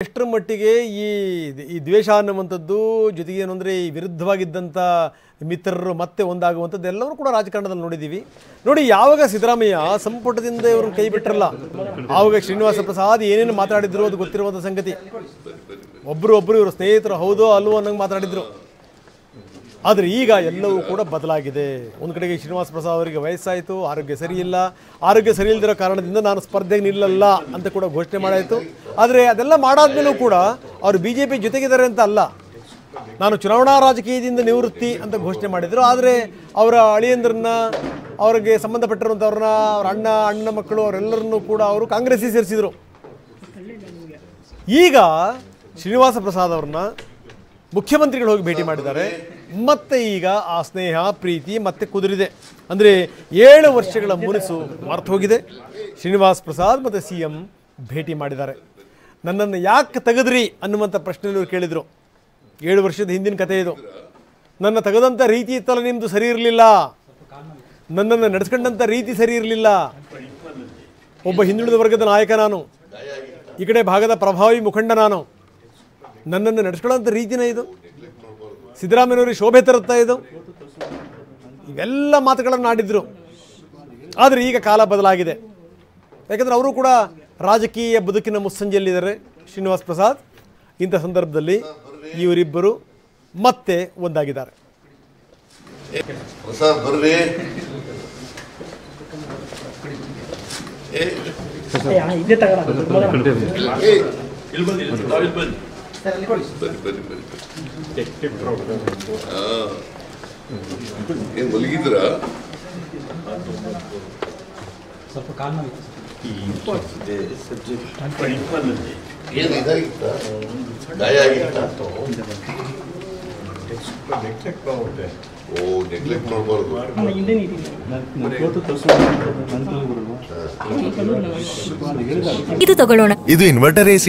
ಎಷ್ಟರ ಮಟ್ಟಿಗೆ ಈ ದ್ವೇಷ ಅನ್ನುವಂಥದ್ದು ಜೊತೆಗೆ ಏನು ಅಂದರೆ ಈ ವಿರುದ್ಧವಾಗಿದ್ದಂಥ ಮಿತ್ರರು ಮತ್ತೆ ಒಂದಾಗುವಂಥದ್ದು ಎಲ್ಲವೂ ಕೂಡ ರಾಜಕಾರಣದಲ್ಲಿ ನೋಡಿದ್ದೀವಿ. ನೋಡಿ, ಯಾವಾಗ ಸಿದ್ದರಾಮಯ್ಯ ಸಂಪುಟದಿಂದ ಇವ್ರನ್ನ ಕೈ ಬಿಟ್ಟರಲ್ಲ, ಆವಾಗ ಶ್ರೀನಿವಾಸ ಪ್ರಸಾದ್ ಏನೇನು ಮಾತಾಡಿದ್ರು ಅದು ಗೊತ್ತಿರುವಂಥ ಸಂಗತಿ. ಒಬ್ಬರು ಇವರು ಸ್ನೇಹಿತರು ಹೌದೋ ಅಲ್ವೋ ಅನ್ನಂಗೆ ಮಾತಾಡಿದ್ರು. ಆದರೆ ಈಗ ಎಲ್ಲವೂ ಕೂಡ ಬದಲಾಗಿದೆ. ಒಂದು ಕಡೆಗೆ ಶ್ರೀನಿವಾಸ ಪ್ರಸಾದ್ ಅವರಿಗೆ ವಯಸ್ಸಾಯಿತು, ಆರೋಗ್ಯ ಸರಿಯಿಲ್ಲ, ಆರೋಗ್ಯ ಸರಿ ಇಲ್ಲದಿರೋ ಕಾರಣದಿಂದ ನಾನು ಸ್ಪರ್ಧೆಗೆ ನಿಲ್ಲಲ್ಲ ಅಂತ ಕೂಡ ಘೋಷಣೆ ಮಾಡಾಯಿತು. ಆದರೆ ಅದೆಲ್ಲ ಮಾಡಾದ್ಮೇಲೂ ಕೂಡ ಅವರು BJP ಜೊತೆಗಿದ್ದಾರೆ ಅಂತ ಅಲ್ಲ, ನಾನು ಚುನಾವಣಾ ರಾಜಕೀಯದಿಂದ ನಿವೃತ್ತಿ ಅಂತ ಘೋಷಣೆ ಮಾಡಿದರು. ಆದರೆ ಅವರ ಅಳಿಯಂದ್ರನ್ನ, ಅವರಿಗೆ ಸಂಬಂಧಪಟ್ಟಿರುವಂಥವ್ರನ್ನ, ಅವರ ಅಣ್ಣ ಮಕ್ಕಳು ಅವರೆಲ್ಲರನ್ನೂ ಕೂಡ ಅವರು ಕಾಂಗ್ರೆಸ್ಸಿಗೆ ಸೇರಿಸಿದರು. ಈಗ ಶ್ರೀನಿವಾಸ ಪ್ರಸಾದ್ ಅವ್ರನ್ನ ಮುಖ್ಯಮಂತ್ರಿಗಳು ಹೋಗಿ ಭೇಟಿ ಮಾಡಿದ್ದಾರೆ. ಮತ್ತೆ ಈಗ ಆ ಸ್ನೇಹ ಪ್ರೀತಿ ಮತ್ತೆ ಕುದುರಿದೆ. ಅಂದರೆ 7 ವರ್ಷಗಳ ಮುನಿಸು ಮರ್ತು ಹೋಗಿದೆ. ಶ್ರೀನಿವಾಸ ಪ್ರಸಾದ್ ಮತ್ತು CM ಭೇಟಿ ಮಾಡಿದ್ದಾರೆ. ನನ್ನನ್ನು ಯಾಕೆ ತೆಗೆದ್ರಿ ಅನ್ನುವಂಥ ಪ್ರಶ್ನೆಯನ್ನು ಕೇಳಿದರು. 7 ವರ್ಷದ ಹಿಂದಿನ ಕಥೆ ಇದು. ನನ್ನ ತೆಗೆದಂಥ ರೀತಿ ಇತ್ತಲ್ಲ ನಿಮ್ಮದು ಸರಿ ಇರಲಿಲ್ಲ, ನನ್ನನ್ನು ನಡೆಸ್ಕೊಂಡಂಥ ರೀತಿ ಸರಿ ಇರಲಿಲ್ಲ. ಒಬ್ಬ ಹಿಂದುಳಿದ ವರ್ಗದ ನಾಯಕ ನಾನು, ಈ ಕಡೆ ಭಾಗದ ಪ್ರಭಾವಿ ಮುಖಂಡ ನಾನು, ನನ್ನನ್ನು ನಡೆಸ್ಕೊಳ್ಳೋಂಥ ರೀತಿನೇ ಇದು, ಸಿದ್ದರಾಮಯ್ಯನವರಿಗೆ ಶೋಭೆ ತರುತ್ತಾ ಇದು, ಇವೆಲ್ಲ ಮಾತುಗಳನ್ನು ಆಡಿದ್ರು. ಆದರೆ ಈಗ ಕಾಲ ಬದಲಾಗಿದೆ. ಯಾಕಂದರೆ ಅವರು ಕೂಡ ರಾಜಕೀಯ ಬದುಕಿನ ಮುಸ್ಸಂಜೆಯಲ್ಲಿದ್ದಾರೆ ಶ್ರೀನಿವಾಸ ಪ್ರಸಾದ್. ಇಂಥ ಸಂದರ್ಭದಲ್ಲಿ ಇವರಿಬ್ಬರು ಮತ್ತೆ ಒಂದಾಗಿದ್ದಾರೆ. ಏನು ಮಲಗಿದ್ರ? ಏನು ಇದಾಗಿತ್ತ? ಗಾಯ ಆಗಿತ್ತ? ಓ, ನೆಗ್ಲೆಕ್ಟ್ ಮಾಡಬಾರ್ದು. ಇದು ತಗೊಳ್ಳೋಣ. ಇದು ಇನ್ವರ್ಟರ್ AC.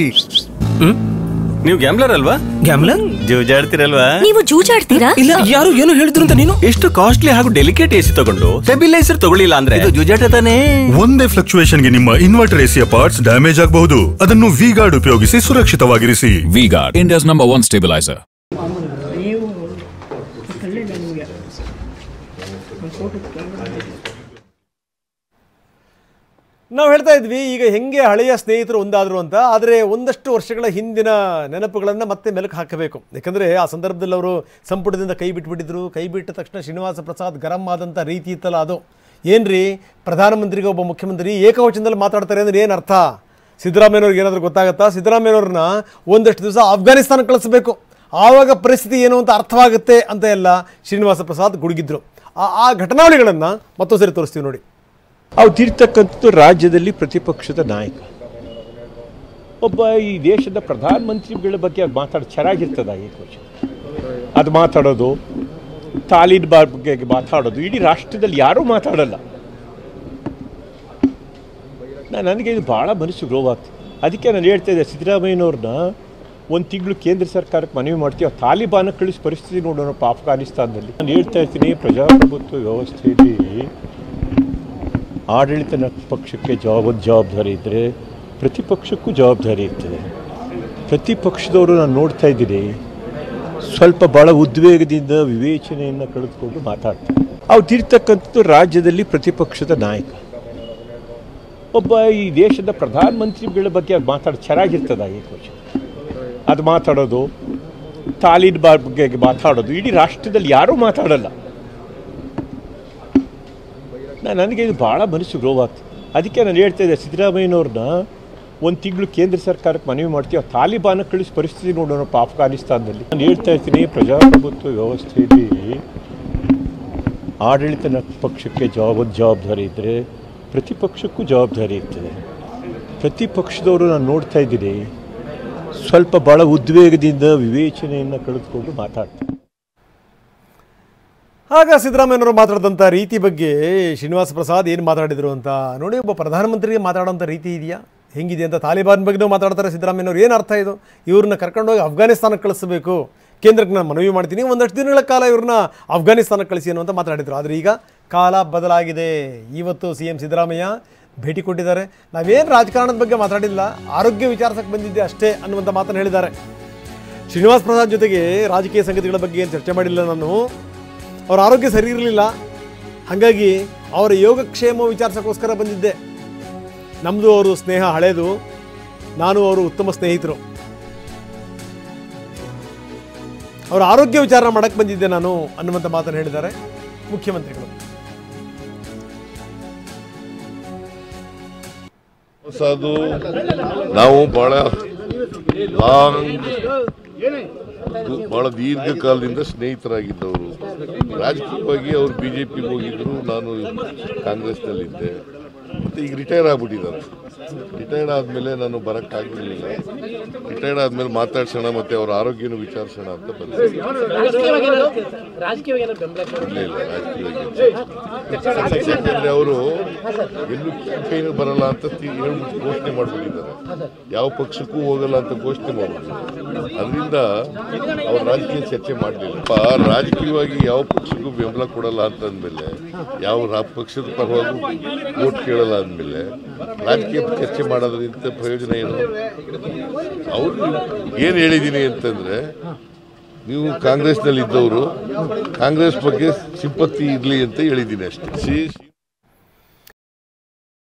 ನೀವು ಗ್ಯಾಮ್ಲರ್ ಅಲ್ವಾ? ಗ್ಯಾಮ್ಲರ್? ಜೂಜಾಡ್ತಿರಲ್ವಾ? ನೀವು ಜೂಜಾಡ್ತೀರಾ? ಇಲ್ಲ, ಯಾರು ಏನು ಹೇಳಿದ್ರು ಅಂತ ನೀನು ಎಷ್ಟು ಕಾಸ್ಟ್ಲಿ ಹಾಗೂ ಡೆಲಿಕೇಟ್ AC ತಗೊಂಡು ಸ್ಟೆಬಿಲೈಸರ್ ತಗೊಳ್ಳಿಲ್ಲ ಅಂದ್ರೆ ಇದು ಜೂಜಾಟ ತಾನೇ. ಒಂದೇ ಫ್ಲಕ್ಚುಯೇಷನ್ ಗೆ ನಿಮ್ಮ ಇನ್ವರ್ಟರ್ AC ಪಾರ್ಟ್ಸ್ ಡ್ಯಾಮೇಜ್ ಆಗಬಹುದು. ಅದನ್ನು V-Guard ಉಪಯೋಗಿಸಿ ಸುರಕ್ಷಿತವಾಗಿರಿಸಿ. V-Guard, India's #1 stabilizer. ನಾವು ಹೇಳ್ತಾ ಇದ್ವಿ ಈಗ ಹೆಂಗೆ ಹಳೆಯ ಸ್ನೇಹಿತರು ಒಂದಾದರು ಅಂತ. ಆದರೆ ಒಂದಷ್ಟು ವರ್ಷಗಳ ಹಿಂದಿನ ನೆನಪುಗಳನ್ನು ಮತ್ತೆ ಮೆಲುಕು ಹಾಕಬೇಕು. ಯಾಕಂದರೆ ಆ ಸಂದರ್ಭದಲ್ಲಿ ಅವರು ಸಂಪುಟದಿಂದ ಕೈ ಬಿಟ್ಬಿಟ್ಟಿದ್ರು. ಕೈ ಬಿಟ್ಟ ತಕ್ಷಣ ಶ್ರೀನಿವಾಸ ಪ್ರಸಾದ್ ಗರಂ ಆದಂಥ ರೀತಿ ಇತ್ತಲ್ಲ, ಅದು ಏನ್ರಿ, ಪ್ರಧಾನಮಂತ್ರಿಗೆ ಒಬ್ಬ ಮುಖ್ಯಮಂತ್ರಿ ಏಕವಚನದಲ್ಲಿ ಮಾತಾಡ್ತಾರೆ ಅಂದರೆ ಏನು ಅರ್ಥ? ಸಿದ್ದರಾಮಯ್ಯನವ್ರಿಗೆ ಏನಾದರೂ ಗೊತ್ತಾಗುತ್ತಾ? ಸಿದ್ದರಾಮಯ್ಯನವ್ರನ್ನ ಒಂದಷ್ಟು ದಿವಸ ಅಫ್ಘಾನಿಸ್ತಾನಕ್ಕೆ ಕಳಿಸ್ಬೇಕು, ಆವಾಗ ಪರಿಸ್ಥಿತಿ ಏನು ಅಂತ ಅರ್ಥವಾಗುತ್ತೆ ಅಂತ ಎಲ್ಲ ಶ್ರೀನಿವಾಸ ಪ್ರಸಾದ್ ಗುಡುಗಿದ್ರು. ಆ ಘಟನಾವಳಿಗಳನ್ನು ಮತ್ತೊಂದು ಸರಿ ತೋರಿಸ್ತೀವಿ ನೋಡಿ. ಅವರಿರ್ತಕ್ಕಂಥದ್ದು ರಾಜ್ಯದಲ್ಲಿ ಪ್ರತಿಪಕ್ಷದ ನಾಯಕ, ಒಬ್ಬ ಈ ದೇಶದ ಪ್ರಧಾನಮಂತ್ರಿಗಳ ಬಗ್ಗೆ ಮಾತಾಡೋದು ಚೆನ್ನಾಗಿರ್ತದ? ಅದು ಮಾತಾಡೋದು, ತಾಲಿಬಾನ್ ಬಗ್ಗೆ ಮಾತಾಡೋದು ಇಡೀ ರಾಷ್ಟ್ರದಲ್ಲಿ ಯಾರೂ ಮಾತಾಡಲ್ಲ. ನನಗೆ ಇದು ಭಾಳ ಮನಸ್ಸು ನೋವಾಗ್ತದೆ. ಅದಕ್ಕೆ ನಾನು ಹೇಳ್ತಾ ಇದ್ದೆ, ಸಿದ್ದರಾಮಯ್ಯನವ್ರನ್ನ 1 ತಿಂಗಳು ಕೇಂದ್ರ ಸರ್ಕಾರಕ್ಕೆ ಮನವಿ ಮಾಡ್ತೀವಿ, ತಾಲಿಬಾನ ಕಳಿಸಿ ಪರಿಸ್ಥಿತಿ ನೋಡೋಣಪ್ಪ ಅಫ್ಘಾನಿಸ್ತಾನದಲ್ಲಿ. ನಾನು ಹೇಳ್ತಾ ಇರ್ತೀನಿ, ಪ್ರಜಾಪ್ರಭುತ್ವ ವ್ಯವಸ್ಥೆಯಲ್ಲಿ ಆಡಳಿತ ಪಕ್ಷಕ್ಕೆ ಜವಾಬ್ದಾರಿ ಇದ್ದರೆ ಪ್ರತಿಪಕ್ಷಕ್ಕೂ ಜವಾಬ್ದಾರಿ ಇರ್ತದೆ. ಪ್ರತಿಪಕ್ಷದವರು ನಾನು ನೋಡ್ತಾ ಇದ್ದೀನಿ ಸ್ವಲ್ಪ ಭಾಳ ಉದ್ವೇಗದಿಂದ ವಿವೇಚನೆಯನ್ನು ಕಳೆದುಕೊಂಡು ಮಾತಾಡ್ತಾರೆ. ಅವರಿರ್ತಕ್ಕಂಥದ್ದು ರಾಜ್ಯದಲ್ಲಿ ಪ್ರತಿಪಕ್ಷದ ನಾಯಕ, ಒಬ್ಬ ಈ ದೇಶದ ಪ್ರಧಾನಮಂತ್ರಿಗಳ ಬಗ್ಗೆ ಮಾತಾಡೋದು ಚೆನ್ನಾಗಿರ್ತದ? ಅದು ಮಾತಾಡೋದು, ತಾಲಿಬಾನ್ ಬಗ್ಗೆ ಮಾತಾಡೋದು ಇಡೀ ರಾಷ್ಟ್ರದಲ್ಲಿ ಯಾರೂ ಮಾತಾಡಲ್ಲ. ನನಗೆ ಇದು ಭಾಳ ಮನಸ್ಸು ನೋವಾಗ್ತದೆ. ಅದಕ್ಕೆ ನಾನು ಹೇಳ್ತಾ ಇದ್ದೆ, ಸಿದ್ದರಾಮಯ್ಯನವ್ರನ್ನ 1 ತಿಂಗಳು ಕೇಂದ್ರ ಸರ್ಕಾರಕ್ಕೆ ಮನವಿ ಮಾಡ್ತೀವಿ, ತಾಲಿಬಾನ ಕಳಿಸಿ ಪರಿಸ್ಥಿತಿ ನೋಡೋಣಪ್ಪ ಅಫ್ಘಾನಿಸ್ತಾನದಲ್ಲಿ. ನಾನು ಹೇಳ್ತಾ ಇರ್ತೀನಿ, ಪ್ರಜಾಪ್ರಭುತ್ವ ವ್ಯವಸ್ಥೆಯಲ್ಲಿ ಆಡಳಿತ ಪಕ್ಷಕ್ಕೆ ಜವಾಬ್ದಾರಿ ಇದ್ದರೆ ಪ್ರತಿಪಕ್ಷಕ್ಕೂ ಜವಾಬ್ದಾರಿ ಇರ್ತದೆ. ಪ್ರತಿಪಕ್ಷದವರು ನಾನು ನೋಡ್ತಾ ಇದ್ದೀನಿ ಸ್ವಲ್ಪ ಭಾಳ ಉದ್ವೇಗದಿಂದ ವಿವೇಚನೆಯನ್ನು ಕಳೆದುಕೊಂಡು ಮಾತಾಡ್ತಾರೆ. ಆಗ ಸಿದ್ದರಾಮಯ್ಯನವರು ಮಾತಾಡಿದಂಥ ರೀತಿ ಬಗ್ಗೆ ಶ್ರೀನಿವಾಸ ಪ್ರಸಾದ್ ಏನು ಮಾತಾಡಿದರು ಅಂತ ನೋಡಿ. ಒಬ್ಬ ಪ್ರಧಾನಮಂತ್ರಿಗೆ ಮಾತಾಡೋಂಥ ರೀತಿ ಇದೆಯಾ, ಹೆಂಗಿದೆ ಅಂತ. ತಾಲಿಬಾನ್ ಬಗ್ಗೆನೂ ಮಾತಾಡ್ತಾರೆ ಸಿದ್ದರಾಮಯ್ಯನವರು. ಏನು ಅರ್ಥ ಇದು? ಇವ್ರನ್ನ ಕರ್ಕೊಂಡೋಗಿ ಅಫ್ಘಾನಿಸ್ತಾನಕ್ಕೆ ಕಳಿಸಬೇಕು, ಕೇಂದ್ರಕ್ಕೆ ನಾನು ಮನವಿ ಮಾಡ್ತೀನಿ, ಒಂದಷ್ಟು ದಿನಗಳ ಕಾಲ ಇವ್ರನ್ನ ಅಫ್ಘಾನಿಸ್ತಾನಕ್ಕೆ ಕಳಿಸಿ ಅನ್ನುವಂತ ಮಾತಾಡಿದ್ರು. ಆದರೆ ಈಗ ಕಾಲ ಬದಲಾಗಿದೆ. ಇವತ್ತು CM ಸಿದ್ದರಾಮಯ್ಯ ಭೇಟಿ ಕೊಟ್ಟಿದ್ದಾರೆ. ನಾವೇನು ರಾಜಕಾರಣದ ಬಗ್ಗೆ ಮಾತಾಡಿಲ್ಲ, ಆರೋಗ್ಯ ವಿಚಾರಿಸಕ್ಕೆ ಬಂದಿದ್ದೆ ಅಷ್ಟೇ ಅನ್ನುವಂಥ ಮಾತನ್ನು ಹೇಳಿದ್ದಾರೆ. ಶ್ರೀನಿವಾಸ್ ಪ್ರಸಾದ್ ಜೊತೆಗೆ ರಾಜಕೀಯ ಸಂಗತಿಗಳ ಬಗ್ಗೆ ಏನು ಚರ್ಚೆ ಮಾಡಿಲ್ಲ ನಾನು. ಅವ್ರ ಆರೋಗ್ಯ ಸರಿ ಇರಲಿಲ್ಲ, ಹಾಗಾಗಿ ಅವರ ಯೋಗಕ್ಷೇಮ ವಿಚಾರಿಸೋಕ್ಕೋಸ್ಕರ ಬಂದಿದ್ದೆ. ನಮ್ಮದು ಅವರು ಸ್ನೇಹ ಹಳೇದು, ನಾನು ಅವರು ಉತ್ತಮ ಸ್ನೇಹಿತರು. ಅವರ ಆರೋಗ್ಯ ವಿಚಾರ ಮಾಡಕ್ಕೆ ಬಂದಿದ್ದೆ ನಾನು ಅನ್ನುವಂಥ ಮಾತನ್ನು ಹೇಳಿದ್ದಾರೆ ಮುಖ್ಯಮಂತ್ರಿಗಳು. ಅದು ನಾವು ಬಹಳ ದೀರ್ಘಕಾಲದಿಂದ ಸ್ನೇಹಿತರಾಗಿದ್ದವರು. ರಾಜಕೀಯವಾಗಿ ಅವರು ಬಿಜೆಪಿಗೆ ಹೋಗಿದ್ರು, ನಾನು ಕಾಂಗ್ರೆಸ್ನಲ್ಲಿದ್ದೆ. ಮತ್ತು ಈಗ ರಿಟೈರ್ ಆಗ್ಬಿಟ್ಟಿದ್ದಾರೆ. ರಿಟೈರ್ಡ್ ಆದಮೇಲೆ ನಾನು ಬರೋಕ್ಕಾಗಲಿಲ್ಲ. ರಿಟೈರ್ಡ್ ಆದಮೇಲೆ ಮಾತಾಡ್ಸೋಣ ಮತ್ತು ಅವ್ರ ಆರೋಗ್ಯನೂ ವಿಚಾರಿಸೋಣ ಅಂತ ಬಂದೆ. ಯಾಕಂದರೆ ಅವರು ಎಲ್ಲೂ ಕ್ಯಾಂಪೇನ್ ಬರಲ್ಲ ಅಂತ ಘೋಷಣೆ ಮಾಡಿಬಿಟ್ಟಿದ್ದಾರೆ. ಯಾವ ಪಕ್ಷಕ್ಕೂ ಹೋಗಲ್ಲ ಅಂತ ಘೋಷಣೆ ಮಾಡಿಬಿಟ್ಟಿದ್ದಾರೆ. ಅದರಿಂದ ಅವ್ರು ರಾಜಕೀಯ ಚರ್ಚೆ ಮಾಡಲಿಲ್ಲ. ರಾಜಕೀಯವಾಗಿ ಯಾವ ಪಕ್ಷಕ್ಕೂ ಬೆಂಬಲ ಕೊಡಲ್ಲ ಅಂತಂದಮೇಲೆ, ಯಾವ ಪಕ್ಷದ ಪರವಾಗಿ ವೋಟ್ ಕೇಳಲ್ಲ ಅಂದಮೇಲೆ ರಾಜಕೀಯ ಚರ್ಚೆ ಮಾಡೋದ್ರಿಂದ ಪ್ರಯೋಜನ ಏನು? ಅವರು ಏನು ಹೇಳಿದ್ದೀನಿ ಅಂತಂದರೆ, ನೀವು ಕಾಂಗ್ರೆಸ್ನಲ್ಲಿ ಇದ್ದವರು ಕಾಂಗ್ರೆಸ್ ಬಗ್ಗೆ ಸಿಂಪತ್ತಿ ಇರಲಿ ಅಂತ ಹೇಳಿದ್ದೀನಿ ಅಷ್ಟೇ.